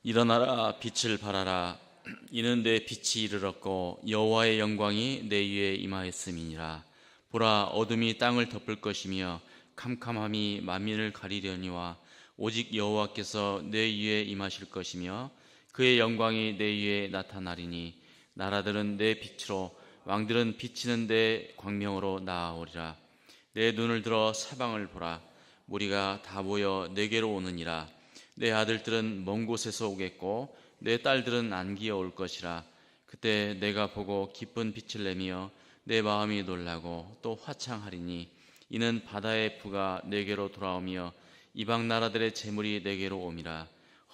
일어나라, 빛을 발하라. 이는 내 빛이 이르렀고 여호와의 영광이 내 위에 임하였음이니라. 보라, 어둠이 땅을 덮을 것이며 캄캄함이 만민을 가리려니와 오직 여호와께서 내 위에 임하실 것이며 그의 영광이 내 위에 나타나리니 나라들은 내 빛으로 왕들은 비치는 내 광명으로 나아오리라. 내 눈을 들어 사방을 보라. 무리가 다 모여 내게로 오느니라. 내 아들들은 먼 곳에서 오겠고 내 딸들은 안기어 올 것이라. 그때 내가 보고 기쁜 빛을 내며 내 마음이 놀라고 또 화창하리니 이는 바다의 부가 내게로 돌아오며 이방 나라들의 재물이 내게로 옴이라.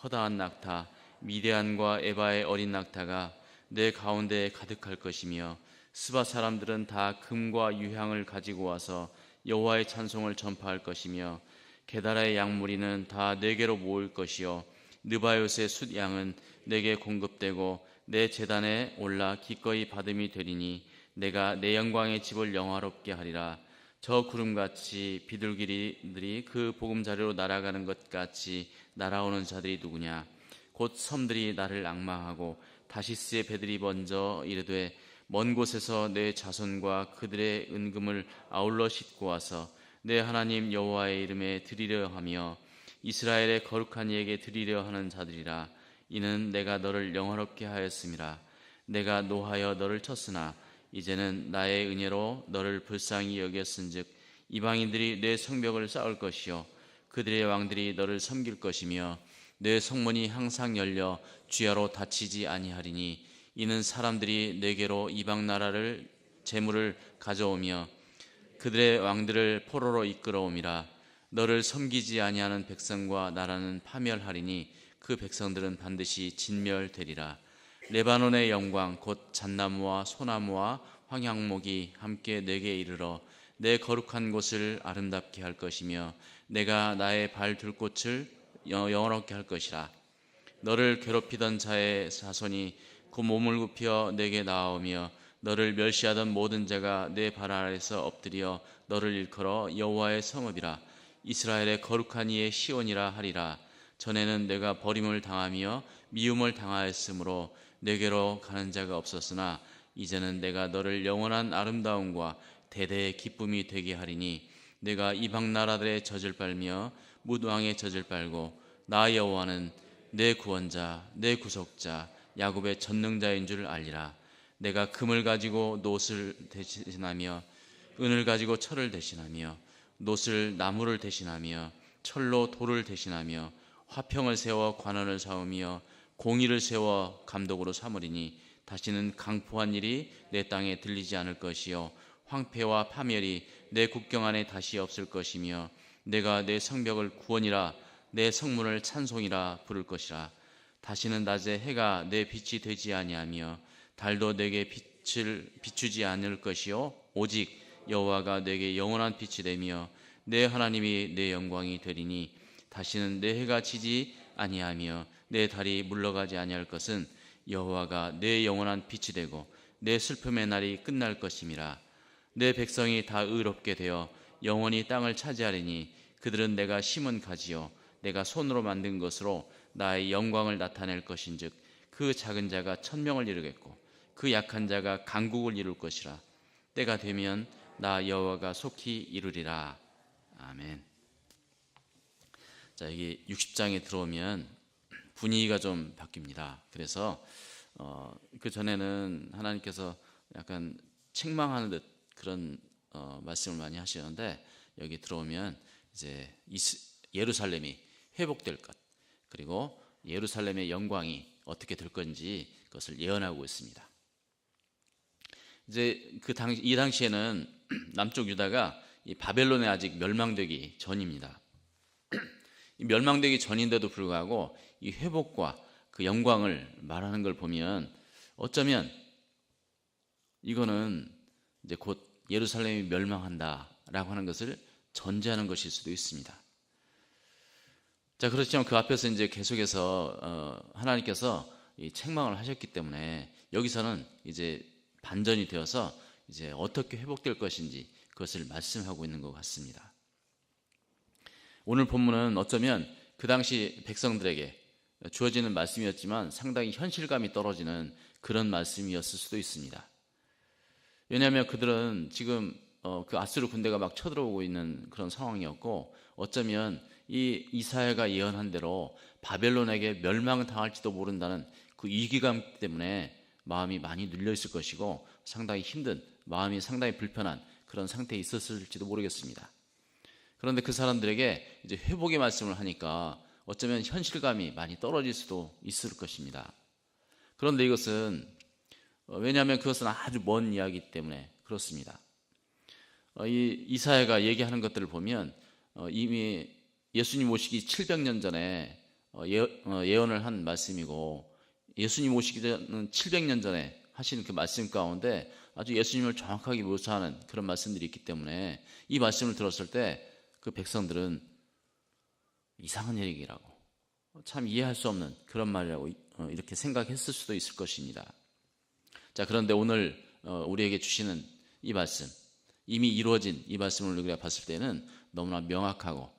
허다한 낙타 미디안과 에바의 어린 낙타가 내 가운데에 가득할 것이며 스바 사람들은 다 금과 유향을 가지고 와서 여호와의 찬송을 전파할 것이며 게다라의 양무리는 다 내게로 모일 것이요 느바요스의 숫양은 내게 공급되고 내 제단에 올라 기꺼이 받음이 되리니 내가 내 영광의 집을 영화롭게 하리라. 저 구름같이 비둘기들이 그 보금자리로 날아가는 것 같이 날아오는 자들이 누구냐? 곧 섬들이 나를 앙망하고 다시스의 배들이 먼저 이르되 먼 곳에서 내 자손과 그들의 은금을 아울러 싣고 와서 내 하나님 여호와의 이름에 드리려 하며 이스라엘의 거룩한 이에게 드리려 하는 자들이라. 이는 내가 너를 영화롭게 하였음이라. 내가 노하여 너를 쳤으나 이제는 나의 은혜로 너를 불쌍히 여겼은즉 이방인들이 내 성벽을 쌓을 것이요 그들의 왕들이 너를 섬길 것이며 내 성문이 항상 열려 주야로 닫히지 아니하리니 이는 사람들이 내게로 이방 나라를 재물을 가져오며 그들의 왕들을 포로로 이끌어옴이라. 너를 섬기지 아니하는 백성과 나라는 파멸하리니 그 백성들은 반드시 진멸되리라. 레바논의 영광 곧 잣나무와 소나무와 황양목이 함께 내게 이르러 내 거룩한 곳을 아름답게 할 것이며 내가 나의 발 둘 곳을 영원하게 할 것이라. 너를 괴롭히던 자의 자손이 그 몸을 굽혀 내게 나아오며 너를 멸시하던 모든 자가 내 발 아래서 엎드려 너를 일컬어 여호와의 성읍이라. 이스라엘의 거룩한 이의 시온이라 하리라. 전에는 내가 버림을 당하며 미움을 당하였으므로 내게로 가는 자가 없었으나 이제는 내가 너를 영원한 아름다움과 대대의 기쁨이 되게 하리니 내가 이방 나라들의 젖을 빨며 뭇왕의 젖을 빨고 나 여호와는 내 구원자 내 구속자 야곱의 전능자인 줄 알리라. 내가 금을 가지고 놋을 대신하며 은을 가지고 철을 대신하며 놋을 나무를 대신하며 철로 돌을 대신하며 화평을 세워 관원을 세우며 공의를 세워 감독으로 삼으리니 다시는 강포한 일이 내 땅에 들리지 않을 것이요 황폐와 파멸이 내 국경 안에 다시 없을 것이며 내가 내 성벽을 구원이라 내 성문을 찬송이라 부를 것이라. 다시는 낮에 해가 내 빛이 되지 아니하며 달도 내게 빛을 비추지 않을 것이요 오직 여호와가 내게 영원한 빛이 되며 내 하나님이 내 영광이 되리니 다시는 내 해가 지지 아니하며 내 달이 물러가지 아니할 것은 여호와가 내 영원한 빛이 되고 내 슬픔의 날이 끝날 것임이라. 내 백성이 다 의롭게 되어 영원히 땅을 차지하리니 그들은 내가 심은 가지요 내가 손으로 만든 것으로 나의 영광을 나타낼 것인즉 그 작은 자가 1000명을 이루겠고 그 약한 자가 강국을 이룰 것이라. 때가 되면 나 여호와가 속히 이루리라. 아멘. 자, 이게 60장에 들어오면 분위기가 좀 바뀝니다. 그래서 그 전에는 하나님께서 약간 책망하는 듯 그런 말씀을 많이 하시는데 여기 들어오면 이제 예루살렘이 회복될 것 그리고 예루살렘의 영광이 어떻게 될 건지 그것을 예언하고 있습니다. 이제 이 당시에는 남쪽 유다가 이 바벨론에 아직 멸망되기 전입니다. 멸망되기 전인데도 불구하고 이 회복과 그 영광을 말하는 걸 보면 어쩌면 이거는 이제 곧 예루살렘이 멸망한다라고 하는 것을 전제하는 것일 수도 있습니다. 자, 그렇지만 그 앞에서 이제 계속해서 하나님께서 이 책망을 하셨기 때문에 여기서는 이제 반전이 되어서 이제 어떻게 회복될 것인지 그것을 말씀하고 있는 것 같습니다. 오늘 본문은 어쩌면 그 당시 백성들에게 주어지는 말씀이었지만 상당히 현실감이 떨어지는 그런 말씀이었을 수도 있습니다. 왜냐하면 그들은 지금 그 아수르 군대가 막 쳐들어오고 있는 그런 상황이었고, 어쩌면 이 이사야가 예언한 대로 바벨론에게 멸망당할지도 모른다는 그 위기감 때문에 마음이 많이 눌려 있을 것이고, 상당히 힘든, 마음이 상당히 불편한 그런 상태에 있었을지도 모르겠습니다. 그런데 그 사람들에게 이제 회복의 말씀을 하니까 어쩌면 현실감이 많이 떨어질 수도 있을 것입니다. 그런데 이것은 왜냐하면 그것은 아주 먼 이야기 때문에 그렇습니다. 이 이사야가 얘기하는 것들을 보면 이미 예수님 오시기 700년 전에 예언을 한 말씀이고, 예수님 오시기 전은 700년 전에 하신 그 말씀 가운데 아주 예수님을 정확하게 묘사하는 그런 말씀들이 있기 때문에 이 말씀을 들었을 때 그 백성들은 이상한 얘기라고, 참 이해할 수 없는 그런 말이라고 이렇게 생각했을 수도 있을 것입니다. 자, 그런데 오늘 우리에게 주시는 이 말씀, 이미 이루어진 이 말씀을 우리가 봤을 때는 너무나 명확하고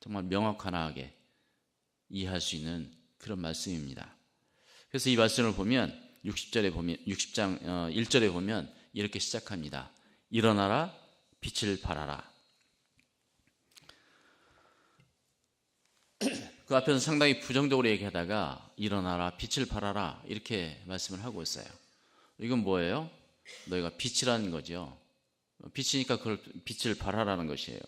정말 명확하게 이해할 수 있는 그런 말씀입니다. 그래서 이 말씀을 보면 60장 1절에 보면 이렇게 시작합니다. 일어나라, 빛을 발하라. 그 앞에서 상당히 부정적으로 얘기하다가 일어나라, 빛을 발하라 이렇게 말씀을 하고 있어요. 이건 뭐예요? 너희가 빛이라는 거죠. 빛이니까 그걸 빛을 발하라는 것이에요.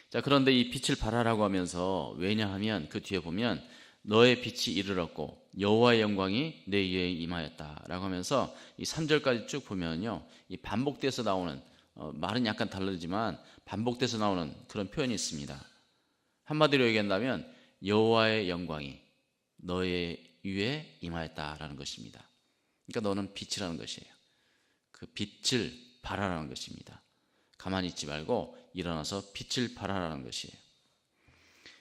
자, 그런데 이 빛을 발하라고 하면서, 왜냐하면 그 뒤에 보면 너의 빛이 이르렀고 여호와의 영광이 내 위에 임하였다라고 하면서 이 3절까지 쭉 보면요, 이 반복돼서 나오는 말은 약간 다르지만 반복돼서 나오는 그런 표현이 있습니다. 한마디로 얘기한다면 여호와의 영광이 너의 위에 임하였다라는 것입니다. 그러니까 너는 빛이라는 것이에요. 그 빛을 발하라는 것입니다. 가만히 있지 말고 일어나서 빛을 발하라는 것이에요.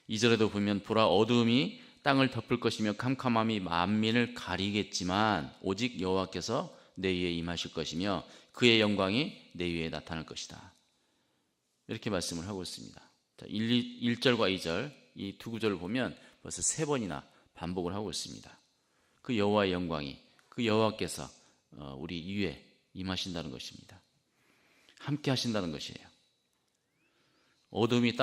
2절에도 보면 보라, 어두움이 땅을 덮을 것이며 캄캄함이 만민을 가리겠지만 오직 여호와께서 내 위에 임하실 것이며 그의 영광이 내 위에 나타날 것이다. 이렇게 말씀을 하고 있습니다. 자, 1절과 2절 이 두 구절을 보면 벌써 3번이나 반복을 하고 있습니다. 그 여호와의 영광이, 그 여호와께서 우리 위에 임하신다는 것입니다. 함께 하신다는 것이에요. 어둠이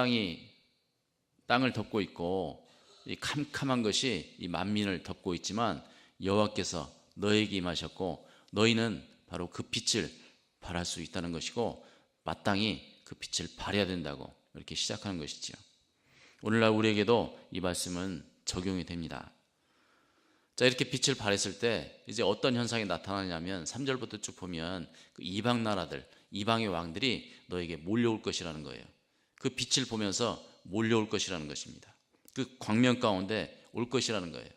땅을 덮고 있고 이 캄캄한 것이 이 만민을 덮고 있지만 여호와께서 너에게 임하셨고 너희는 바로 그 빛을 발할 수 있다는 것이고 마땅히 그 빛을 발해야 된다고 이렇게 시작하는 것이죠. 오늘날 우리에게도 이 말씀은 적용이 됩니다. 자, 이렇게 빛을 발했을 때 이제 어떤 현상이 나타나냐면 3절부터 쭉 보면 그 이방 나라들, 이방의 왕들이 너에게 몰려올 것이라는 거예요. 그 빛을 보면서 몰려올 것이라는 것입니다. 그 광명 가운데 올 것이라는 거예요.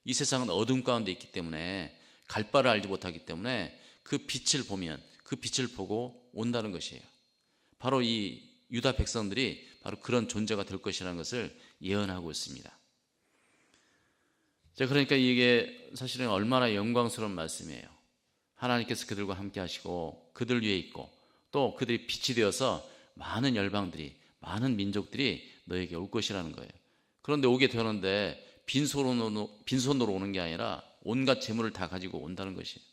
이 세상은 어둠 가운데 있기 때문에 갈 바를 알지 못하기 때문에 그 빛을 보면 그 빛을 보고 온다는 것이에요. 바로 이 유다 백성들이 바로 그런 존재가 될 것이라는 것을 예언하고 있습니다. 자, 그러니까 이게 사실은 얼마나 영광스러운 말씀이에요. 하나님께서 그들과 함께 하시고 그들 위에 있고 또 그들이 빛이 되어서 많은 열방들이, 많은 민족들이 너에게 올 것이라는 거예요. 그런데 오게 되는데 빈손으로 오는 게 아니라 온갖 재물을 다 가지고 온다는 것이에요.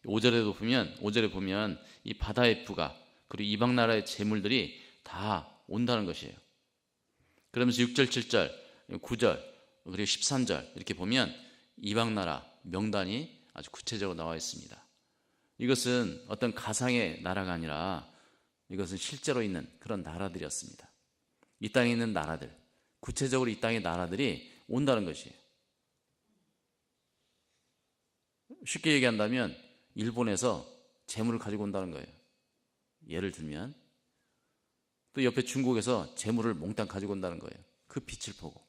5절에 보면 이 바다의 부가 그리고 이방 나라의 재물들이 다 온다는 것이에요. 그러면서 6절, 7절, 9절 그리고 13절 이렇게 보면 이방 나라 명단이 아주 구체적으로 나와 있습니다. 이것은 어떤 가상의 나라가 아니라 이것은 실제로 있는 그런 나라들이었습니다. 이 땅에 있는 나라들, 구체적으로 이 땅의 나라들이 온다는 것이에요. 쉽게 얘기한다면 일본에서 재물을 가지고 온다는 거예요. 예를 들면 또 옆에 중국에서 재물을 몽땅 가지고 온다는 거예요. 그 빛을 보고.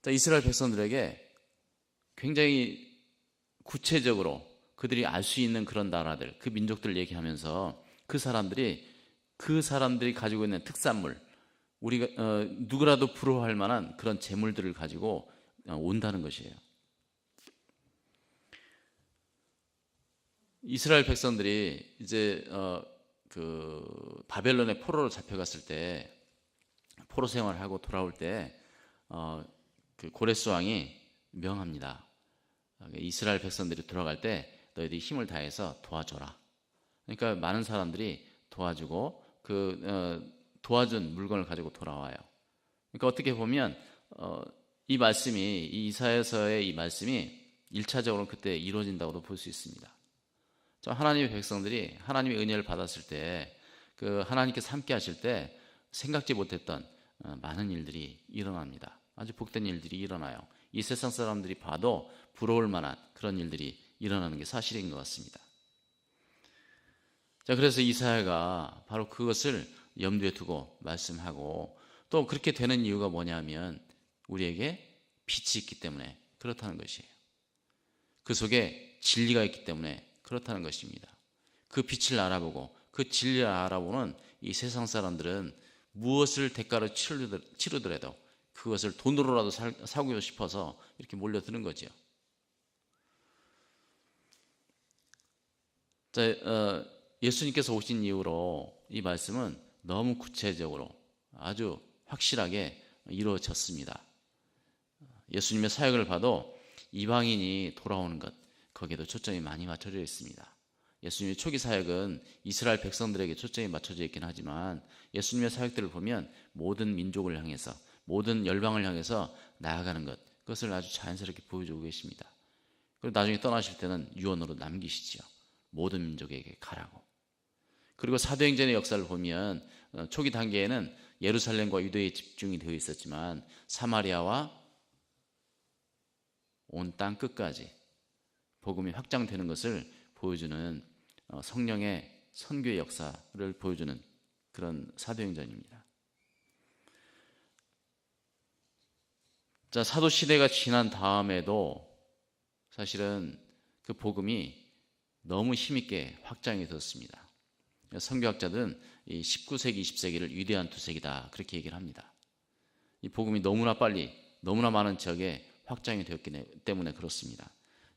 자, 이스라엘 백성들에게 굉장히 구체적으로 그들이 알 수 있는 그런 나라들, 그 민족들을 얘기하면서 그 사람들이 가지고 있는 특산물, 우리가 누구라도 부러워할 만한 그런 재물들을 가지고 온다는 것이에요. 이스라엘 백성들이 이제 그 바벨론의 포로로 잡혀갔을 때 포로 생활하고 돌아올 때 그 고레스 왕이 명합니다. 이스라엘 백성들이 돌아갈 때 너희들이 힘을 다해서 도와줘라. 그러니까 많은 사람들이 도와주고 도와준 물건을 가지고 돌아와요. 그러니까 어떻게 보면 이 말씀이, 이 이사야서의 이 말씀이 1차적으로 그때 이루어진다고도 볼 수 있습니다. 하나님의 백성들이 하나님의 은혜를 받았을 때, 하나님께서 함께 하실 때 생각지 못했던 많은 일들이 일어납니다. 아주 복된 일들이 일어나요. 이 세상 사람들이 봐도 부러울 만한 그런 일들이 일어나는 게 사실인 것 같습니다. 그래서 이사야가 바로 그것을 염두에 두고 말씀하고, 또 그렇게 되는 이유가 뭐냐면 우리에게 빛이 있기 때문에 그렇다는 것이에요. 그 속에 진리가 있기 때문에 그렇다는 것입니다. 그 빛을 알아보고 그 진리를 알아보는 이 세상 사람들은 무엇을 대가로 치르더라도 그것을 돈으로라도 사고 싶어서 이렇게 몰려드는 거죠. 예수님께서 오신 이후로 이 말씀은 너무 구체적으로 아주 확실하게 이루어졌습니다. 예수님의 사역을 봐도 이방인이 돌아오는 것, 거기에도 초점이 많이 맞춰져 있습니다. 예수님의 초기 사역은 이스라엘 백성들에게 초점이 맞춰져 있긴 하지만 예수님의 사역들을 보면 모든 민족을 향해서, 모든 열방을 향해서 나아가는 것, 그것을 아주 자연스럽게 보여주고 계십니다. 그리고 나중에 떠나실 때는 유언으로 남기시지요. 모든 민족에게 가라고. 그리고 사도행전의 역사를 보면 초기 단계에는 예루살렘과 유대에 집중이 되어 있었지만 사마리아와 온 땅 끝까지 복음이 확장되는 것을 보여주는 성령의 선교의 역사를 보여주는 그런 사도행전입니다. 사도 시대가 지난 다음에도 사실은 그 복음이 너무 힘있게 확장이 되었습니다. 선교학자들은 이 19세기, 20세기를 위대한 두세기다 그렇게 얘기를 합니다. 이 복음이 너무나 빨리, 너무나 많은 지역에 확장이 되었기 때문에 그렇습니다.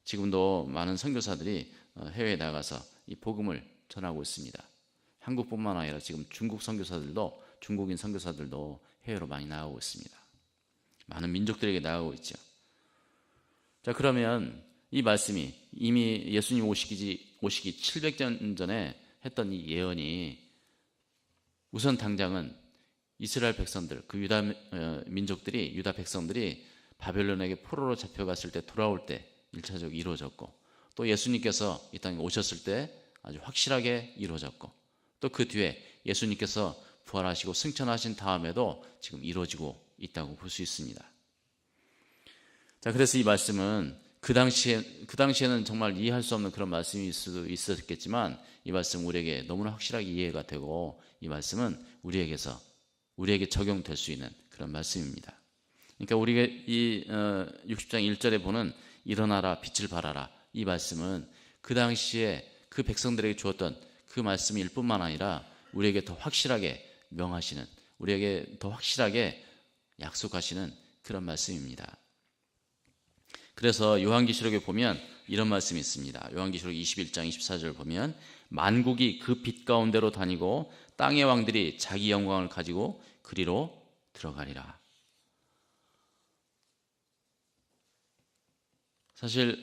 지금도 많은 선교사들이 해외에 나가서 이 복음을 전하고 있습니다. 한국뿐만 아니라 지금 중국 선교사들도, 중국인 선교사들도 해외로 많이 나가고 있습니다. 많은 민족들에게 나가고 있죠. 그러면 이 말씀이 이미 예수님 오시기 700년 전에 했던 이 예언이 우선 당장은 이스라엘 백성들, 그 유다 민족들이, 유다 백성들이 바벨론에게 포로로 잡혀갔을 때, 돌아올 때 1차적으로 이루어졌고, 또 예수님께서 이 땅에 오셨을 때 아주 확실하게 이루어졌고, 또 그 뒤에 예수님께서 부활하시고 승천하신 다음에도 지금 이루어지고 있다고 볼 수 있습니다. 그래서 이 말씀은 그 당시에는 정말 이해할 수 없는 그런 말씀일 수도 있었겠지만 이 말씀 우리에게 너무나 확실하게 이해가 되고, 이 말씀은 우리에게 적용될 수 있는 그런 말씀입니다. 그러니까 우리가 이 60장 1절에 보는 일어나라 빛을 발하라, 이 말씀은 그 당시에 그 백성들에게 주었던 그 말씀일 뿐만 아니라 우리에게 더 확실하게 명하시는, 우리에게 더 확실하게 약속하시는 그런 말씀입니다. 그래서 요한계시록에 보면 이런 말씀이 있습니다. 요한계시록 21장 24절 보면 만국이 그 빛 가운데로 다니고 땅의 왕들이 자기 영광을 가지고 그리로 들어가리라. 사실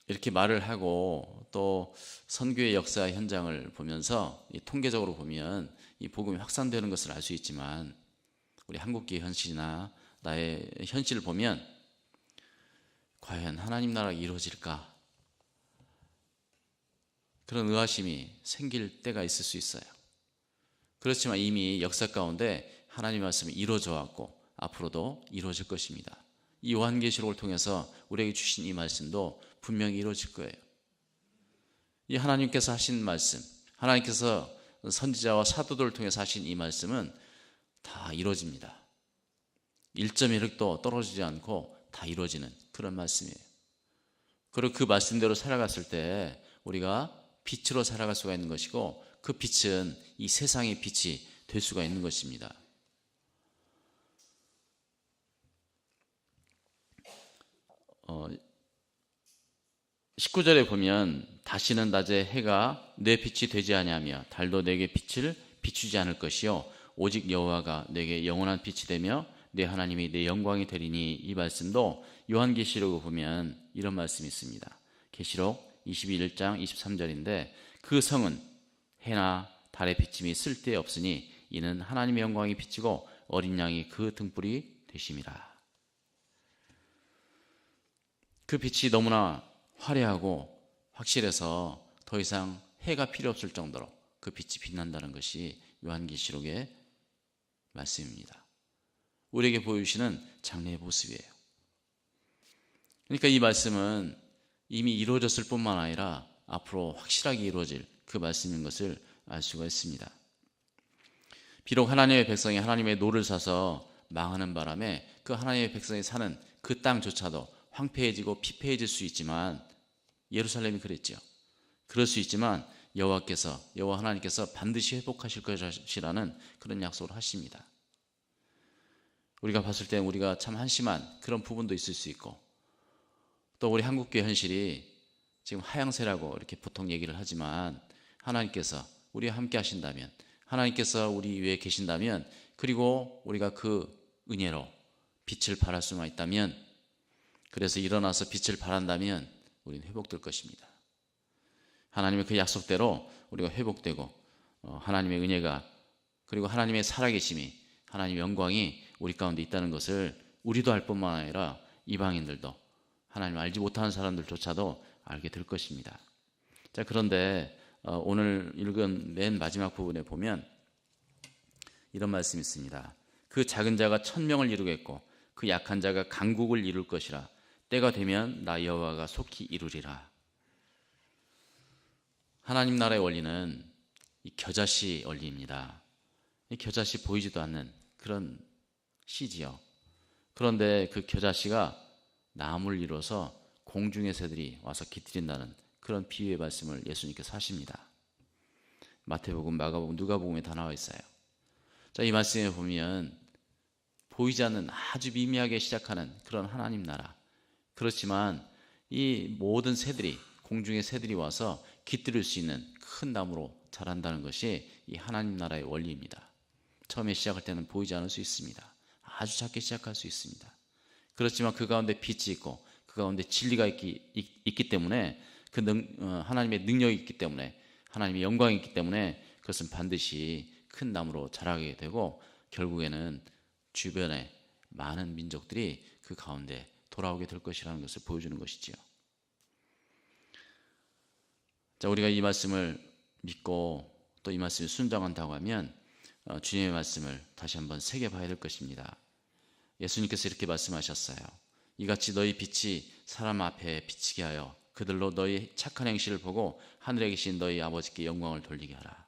이렇게 말을 하고 또 선교의 역사 현장을 보면서 통계적으로 보면 이 복음이 확산되는 것을 알 수 있지만 우리 한국교회 현실이나 나의 현실을 보면 과연 하나님 나라가 이루어질까? 그런 의아심이 생길 때가 있을 수 있어요. 그렇지만 이미 역사 가운데 하나님의 말씀이 이루어져 왔고 앞으로도 이루어질 것입니다. 이 요한계시록을 통해서 우리에게 주신 이 말씀도 분명히 이루어질 거예요. 이 하나님께서 하신 말씀, 하나님께서 선지자와 사도들을 통해서 하신 이 말씀은 다 이루어집니다. 1.1획도 떨어지지 않고 다 이루어지는 그런 말씀이에요. 그리고 그 말씀대로 살아갔을 때 우리가 빛으로 살아갈 수가 있는 것이고, 그 빛은 이 세상의 빛이 될 수가 있는 것입니다. 어, 19절에 보면 다시는 낮에 해가 내 빛이 되지 아니하며 달도 내게 빛을 비추지 않을 것이요 오직 여호와가 내게 영원한 빛이 되며 내 하나님이 내 영광이 되리니, 이 말씀도 요한계시록을 보면 이런 말씀이 있습니다. 계시록 21장 23절인데 그 성은 해나 달의 비침이 쓸데없으니 이는 하나님의 영광이 비치고 어린 양이 그 등불이 되심이라. 그 빛이 너무나 화려하고 확실해서 더 이상 해가 필요 없을 정도로 그 빛이 빛난다는 것이 요한계시록의 말씀입니다. 우리에게 보여주시는 장래의 모습이에요. 그러니까 이 말씀은 이미 이루어졌을 뿐만 아니라 앞으로 확실하게 이루어질 그 말씀인 것을 알 수가 있습니다. 비록 하나님의 백성이 하나님의 노를 사서 망하는 바람에 그 하나님의 백성이 사는 그 땅조차도 황폐해지고 피폐해질 수 있지만, 예루살렘이 그랬죠. 그럴 수 있지만 여호와 하나님께서 반드시 회복하실 것이라는 그런 약속을 하십니다. 우리가 봤을 때 우리가 참 한심한 그런 부분도 있을 수 있고, 또 우리 한국교회 현실이 지금 하향세라고 이렇게 보통 얘기를 하지만, 하나님께서 우리와 함께 하신다면, 하나님께서 우리 위에 계신다면, 그리고 우리가 그 은혜로 빛을 발할 수만 있다면, 그래서 일어나서 빛을 발한다면 우리는 회복될 것입니다. 하나님의 그 약속대로 우리가 회복되고 하나님의 은혜가, 그리고 하나님의 살아계심이, 하나님의 영광이 우리 가운데 있다는 것을 우리도 알 뿐만 아니라 이방인들도, 하나님을 알지 못하는 사람들조차도 알게 될 것입니다. 자, 그런데 오늘 읽은 맨 마지막 부분에 보면 이런 말씀이 있습니다. 그 작은 자가 1000명을 이루겠고 그 약한 자가 강국을 이룰 것이라. 때가 되면 나 여호와가 속히 이루리라. 하나님 나라의 원리는 이 겨자씨 원리입니다. 이 겨자씨 보이지도 않는 그런 씨지요. 그런데 그 겨자씨가 나무를 이뤄서 공중의 새들이 와서 깃들인다는 그런 비유의 말씀을 예수님께서 하십니다. 마태복음, 마가복음, 누가복음에 다 나와 있어요. 자, 이 말씀에 보면 보이지 않는 아주 미미하게 시작하는 그런 하나님 나라, 그렇지만 이 모든 새들이, 공중의 새들이 와서 깃들일 수 있는 큰 나무로 자란다는 것이 이 하나님 나라의 원리입니다. 처음에 시작할 때는 보이지 않을 수 있습니다. 아주 작게 시작할 수 있습니다. 그렇지만 그 가운데 빛이 있고 그 가운데 진리가 있기 때문에, 하나님의 능력이 있기 때문에, 하나님의 영광이 있기 때문에 그것은 반드시 큰 나무로 자라게 되고, 결국에는 주변에 많은 민족들이 그 가운데 돌아오게 될 것이라는 것을 보여주는 것이지요. 자, 우리가 이 말씀을 믿고 또 이 말씀에 순종한다고 하면 주님의 말씀을 다시 한번 새겨봐야 될 것입니다. 예수님께서 이렇게 말씀하셨어요. 이같이 너희 빛이 사람 앞에 비치게 하여 그들로 너희 착한 행실을 보고 하늘에 계신 너희 아버지께 영광을 돌리게 하라.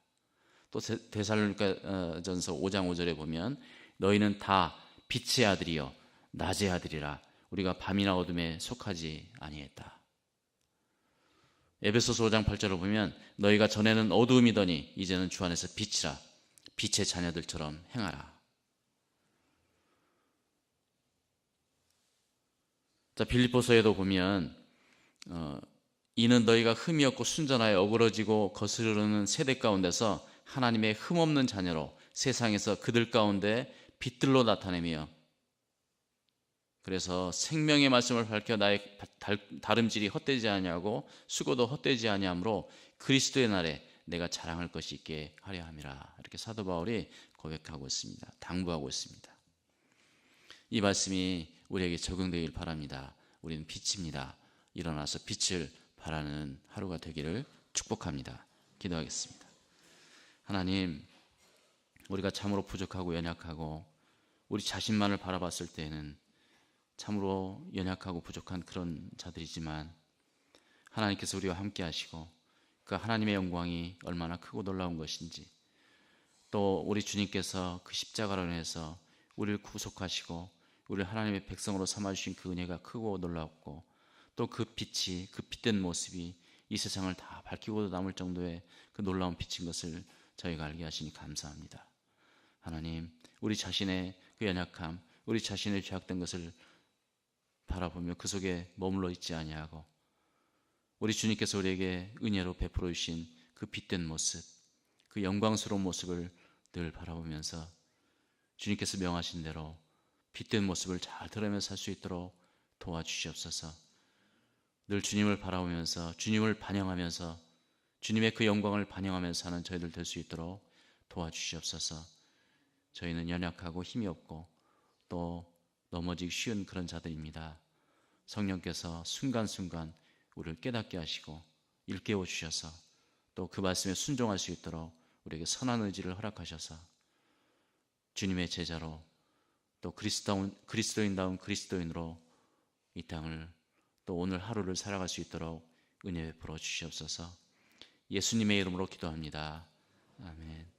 또 데살로니가전서 5장 5절에 보면 너희는 다 빛의 아들이요 낮의 아들이라. 우리가 밤이나 어둠에 속하지 아니했다. 에베소서 5장 8절을 보면 너희가 전에는 어두움이더니 이제는 주 안에서 빛이라. 빛의 자녀들처럼 행하라. 자, 빌립보서에도 보면 이는 너희가 흠이 없고 순전하여 어그러지고 거스르는 세대 가운데서 하나님의 흠없는 자녀로 세상에서 그들 가운데 빛들로 나타내며, 그래서 생명의 말씀을 밝혀 나의 다름질이 헛되지 아니하고 수고도 헛되지 아니하므로 그리스도의 날에 내가 자랑할 것이 있게 하려 함이라. 이렇게 사도 바울이 고백하고 있습니다. 당부하고 있습니다. 이 말씀이 우리에게 적용되길 바랍니다. 우리는 빛입니다. 일어나서 빛을 발하는 하루가 되기를 축복합니다. 기도하겠습니다. 하나님, 우리가 참으로 부족하고 연약하고 우리 자신만을 바라봤을 때에는 참으로 연약하고 부족한 그런 자들이지만, 하나님께서 우리와 함께 하시고 그 하나님의 영광이 얼마나 크고 놀라운 것인지, 또 우리 주님께서 그 십자가로 인해서 우리를 구속하시고 우리를 하나님의 백성으로 삼아주신 그 은혜가 크고 놀랍고, 또 그 빛이, 그 빛된 모습이 이 세상을 다 밝히고도 남을 정도의 그 놀라운 빛인 것을 저희가 알게 하시니 감사합니다. 하나님, 우리 자신의 그 연약함, 우리 자신의 죄악된 것을 바라보며 그 속에 머물러 있지 아니하고, 우리 주님께서 우리에게 은혜로 베풀어 주신 그 빛된 모습, 그 영광스러운 모습을 늘 바라보면서 주님께서 명하신 대로 빛된 모습을 잘 드러내며 살 수 있도록 도와주시옵소서. 늘 주님을 바라보면서 주님을 반영하면서 주님의 그 영광을 반영하면서 사는 저희들 될 수 있도록 도와주시옵소서. 저희는 연약하고 힘이 없고 또 넘어지기 쉬운 그런 자들입니다. 성령께서 순간순간 우리를 깨닫게 하시고 일깨워 주셔서 또 그 말씀에 순종할 수 있도록 우리에게 선한 의지를 허락하셔서 주님의 제자로 또 그리스도인다운 그리스도인으로 이 땅을 또 오늘 하루를 살아갈 수 있도록 은혜 베풀어 주시옵소서. 예수님의 이름으로 기도합니다. 아멘.